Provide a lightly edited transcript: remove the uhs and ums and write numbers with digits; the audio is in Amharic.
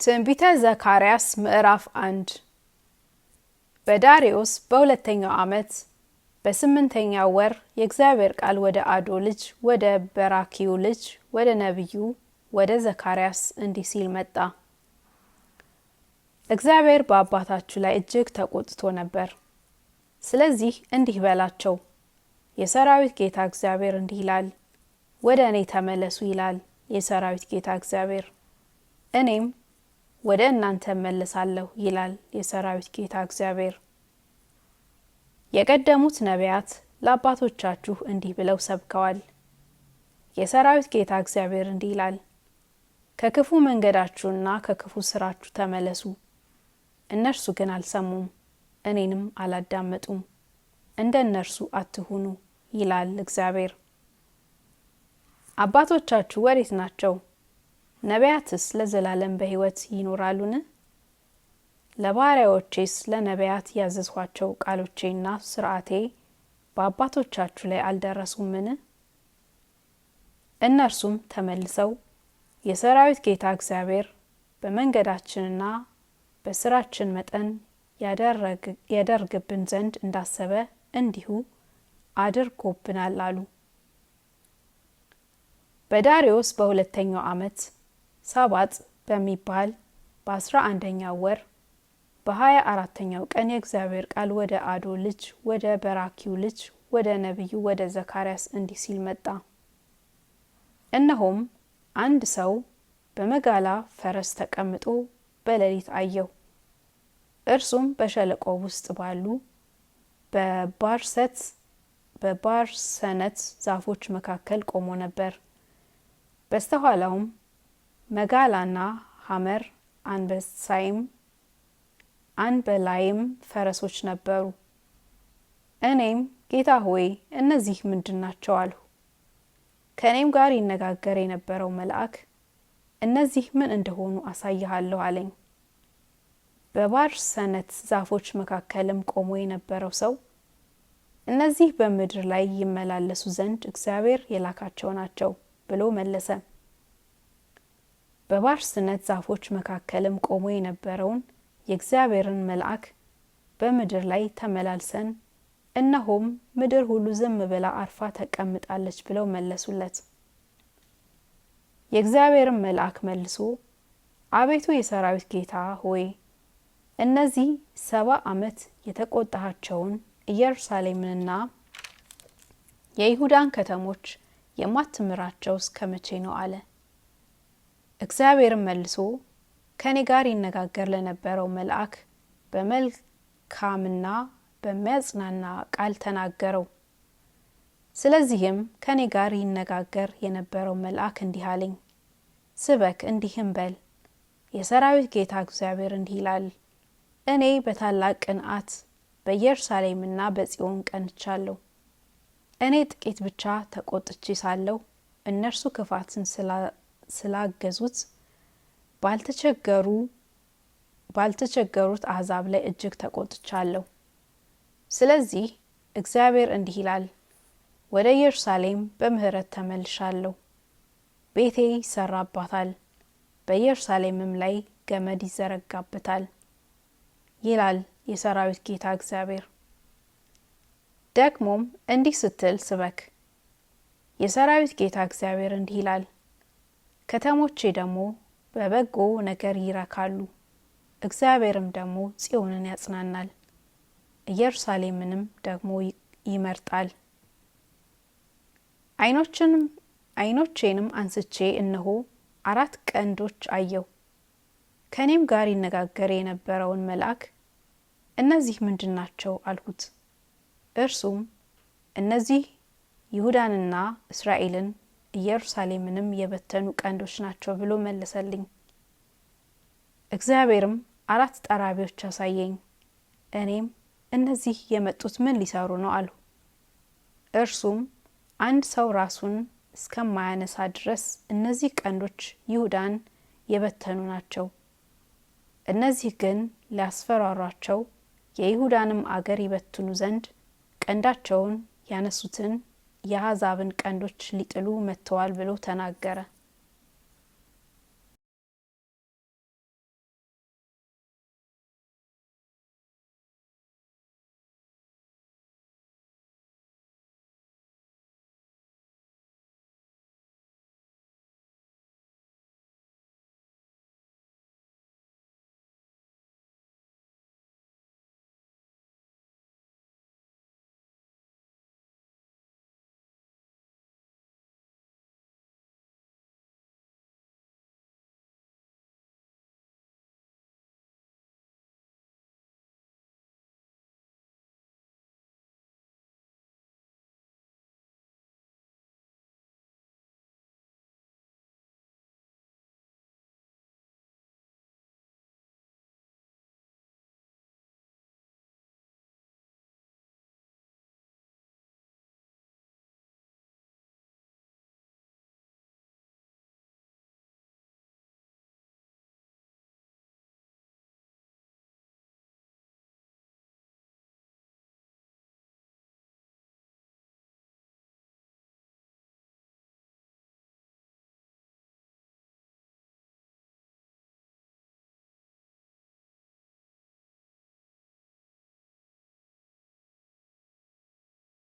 ትንቢተ ዘካርያስ ምዕራፍ 1 በዳርዮስ በሁለተኛው ዓመት በ8ኛው ወር የእግዚአብሔር ቃል ወደ አዶ ልጅ ወደ በራኪዩ ልጅ ወደ ነብዩ ወደ ዘካርያስ እንዲህ ሲል መጣ። እግዚአብሔር በአባታችሁ ላይ እጅግ ተቆጥቶ ነበር። ስለዚህ እንዲህ በላቸው፣ የሰራዊት ጌታ እግዚአብሔር እንዲህ ይላል፣ ወደ እኔ ተመለሱ ይላል የሰራዊት ጌታ እግዚአብሔር፣ እኔም ወደ እናንተ መለሳለሁ ይላል የሰራዊት ጌታ እግዚአብሔር። የቀደሙት ነቢያት ለአባቶቻችሁ እንዲህ ብለው ሰብከዋል። የሰራዊት ጌታ እግዚአብሔር እንዲህ ይላል፣ ከክፉ መንገዳችሁና ከክፉ ስራችሁ ተመለሱ። እነርሱ ግን አልሰሙም፣ እኔንም አላዳመጡም። እንደ እነርሱ አትሁኑ ይላል እግዚአብሔር። አባቶቻችሁ ወዴት ናቸው? ነቢያትስ ለዘላለም በሕይወት ይኖራሉን? ለባሪያዎቼስ ለነቢያት ያዘዝኋቸው ቃሎቼና ሥርዓቴ በአባቶቻችሁ ላይ አልደረሱምን? እነርሱም ተመልሰው የሰራዊት ጌታ እግዚአብሔር በመንገዳችንና በስራችን መጠን ያደርግብን ዘንድ እንዳሰበ እንዲሁ አድርጎብናል አሉ። በዳርዮስ በሁለተኛው ዓመት ሳባጥ በሚባል በ11ኛው ወር በ24ኛው ቀን የእግዚአብሔር ቃል ወደ አዶ ልጅ ወደ በራኪዩ ልጅ ወደ ነብዩ ወደ ዘካርያስ እንዲህ ሲል መጣ። እነሆም አንድ ሰው በመጋላ ፈረስ ተቀምጦ በሌሊት አየው። እርሱም በሸለቆ ውስጥ ባሉ በባርሰነት ዛፎች መካከል ቆሞ ነበር። በስተኋላውም መጋላና ሐመር አንበሳይም አንበላይም ፈረሶች ነበሩ። እኔም ጌታ ሆይ እነዚህ ምንድናቸው አልሁ። ከእኔም ጋር ይነጋገር የነበረው መልአክ እነዚህ ምን እንደሆኑ አሳይሃለሁ አለኝ። በባርሰነት ዛፎች መካከልም ቆሞ የነበረው ሰው እነዚህ በምድር ላይ ይመላለሱ ዘንድ እግዚአብሔር የላካቸው ናቸው ብሎ መለሰ። በባርሰነት ዛፎች መካከልም ቆሞ የነበረውን የእግዚአብሔርን መልአክ በምድር ላይ ተመላልሰን እነሆም ምድር ሁሉ ዝም ብላ አርፋ ተቀምጣለች ብለው መለሱለት። የእግዚአብሔርን መልአክ መልሶ አቤቱ የሰራዊት ጌታ ሆይ እነዚህ 70 ዓመት የተቆጣሃቸውን ኢየሩሳሌምንና የይሁዳን ከተሞች የማትምራቸው እስከመቼ ነው አለ። እግዚአብሔርም መልሶ ከኔ ጋር ይነጋገር ለነበረው መልአክ በመልካምና በሚያጽናና ቃል ተናገረው። ስለዚህም ከኔ ጋር ይነጋገር የነበረው መልአክ እንዲህ አለኝ፣ ስበክ እንዲህም በል፣ የሰራዊት ጌታ እግዚአብሔር እንዲህ ይላል፣ እኔ በታላቅ ቅንዓት በኢየሩሳሌምና በጽዮን ቀንቻለሁ። እኔ ጥቂት ብቻ ተቆጥቼ ሳለሁ እነርሱ ክፋትን ስላገዙት ባልተቸገሩት አሕዛብ ላይ እጅግ ተቆጥቻለሁ። ስለዚህ እግዚአብሔር እንዲህ ይላል፣ ወደ ኢየሩሳሌም በምህረት ተመልሻለሁ። ቤቴ ይሰራባታል፣ በኢየሩሳሌምም ላይ ገመድ ይዘረጋበታል ይላል የሰራዊት ጌታ እግዚአብሔር። ደግሞም እንዲህ ስትል ስበክ፣ የሰራዊት ጌታ እግዚአብሔር እንዲህ ይላል፣ ከተሞቼ ደግሞ በበጎ ነገር ይረካሉ፣ እግዚአብሔርም ደግሞ ጽዮንን ያጽናናል፣ ኢየሩሳሌምንም ደግሞ ይመርጣል። ዓይኖቼንም አንስቼ እነሆ 4 ቀንዶች አየሁ። ከኔም ጋር ይነጋገር የነበረውን መልአክ እነዚህ ምንድናቸው አልሁት። እርሱም እነዚህ ይሁዳንና እስራኤልን ኢየሩሳሌምንም የበተኑ ቀንዶች ናቸው ብሎ መለሰልኝ። እግዚአብሔርም 4 ጠራቢዎች አሳየኝ። እኔም እነዚህ የመጡት ምን ሊሰሩ ነው አልሁ። እርሱም አንድ ሰው ራሱን እስከማያነሳ ድረስ እነዚህ ቀንዶች ይሁዳን የበተኑ ናቸው። እነዚህ ግን ሊያስፈራሯቸው የይሁዳንም አገር ይበትኑ ዘንድ ቀንዳቸውን ያነሱትን የአሕዛብን ቀንዶች ሊጥሉ መጥተዋል ብሎ ተናገረ።